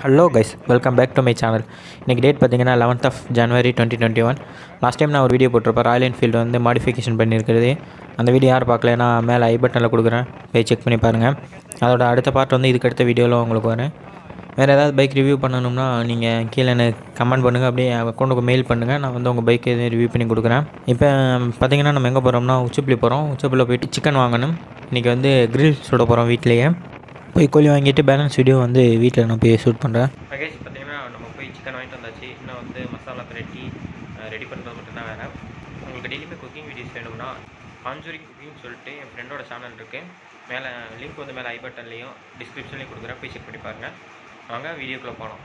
Hello guys, welcome back to my channel. இன்றைக்கி date பார்த்தீங்கன்னா 11th of January 2021. Last time நான் ஒரு video போட்டிருப்பேன், ராயல் என்ஃபீல்டு வந்து மாடிஃபிகேஷன் பண்ணியிருக்கிறது. அந்த வீடியோ யார் பார்க்கலன்னா மேலே ஐ பட்டனில் கொடுக்குறேன், போய் செக் பண்ணி பாருங்கள். அதோட அடுத்த பார்ட் வந்து இதுக்கு அடுத்த வீடியோவில் உங்களுக்கு வரேன். வேறு ஏதாவது பைக் ரிவ்யூ பண்ணணும்னா நீங்கள் கீழே எனக்கு கமெண்ட் பண்ணுங்கள், அப்படியே அக்கௌண்ட்டுக்கு மெயில் பண்ணுங்கள். நான் வந்து உங்கள் பைக் எதுவும் ரிவ்யூ பண்ணி கொடுக்குறேன். இப்போ பார்த்தீங்கன்னா நம்ம எங்கே போகிறோம்னா உச்சப்பிள்ளி போகிறோம். உச்சப்பிள்ளி போயிட்டு சிக்கன் வாங்கணும். இன்றைக்கி வந்து கிரில் சுட போகிறோம் வீட்டிலேயே. போய் கோழி வாங்கிட்டு பேலன்ஸ் வீடியோ வந்து வீட்டில் நான் போய் ஷூட் பண்ணுறேன். பகேஷ் பார்த்தீங்கன்னா நம்ம போய் சிக்கன் வாங்கிட்டு வந்தாச்சு. இன்னும் வந்து மசாலா ரெடி பண்ணுறது மட்டும்தான் வேறு. உங்களுக்கு டெய்லியுமே குக்கிங் வீடியோஸ் வேணும்னா காஞ்சூரிங் குக்கிங் சொல்லிட்டு என் ஃப்ரெண்டோட சேனல் இருக்குது. மேலே லிங்க் வந்து மேலே ஐ பட்டன்லேயும் டிஸ்கிரிப்ஷன்லேயும் கொடுக்குறேன், போய் செக் பண்ணி பாருங்கள். வாங்க வீடியோக்குள்ளே போகலாம்.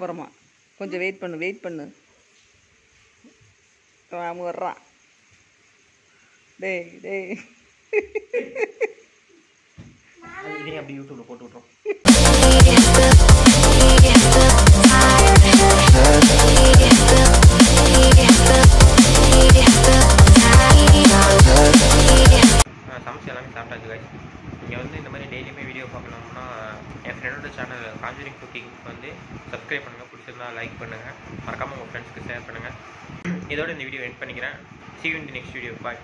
அப்புறமா கொஞ்சம் வெயிட் பண்ணு அவன் வர்றான். டேய் இதே அப்படி யூடியூப்ல போட்டு விட்றோம். சமைச்சு எல்லாமே சாப்பிட்டாச்சு guys. நீங்கள் வந்து இந்த மாதிரி டெய்லியுமே வீடியோ பார்க்கணும்னா என் ஃப்ரெண்டோட சேனல் காஞ்சூரிங் குக்கிங் வந்து சப்ஸ்கிரைப் பண்ணுங்கள், பிடிச்சிருந்தா லைக் பண்ணுங்கள், மறக்காமல் உங்கள் ஃப்ரெண்ட்ஸ்க்கு ஷேர் பண்ணுங்கள். இதோட இந்த வீடியோ எண்ட் பண்ணிக்கிறேன். See you in the next video. Bye.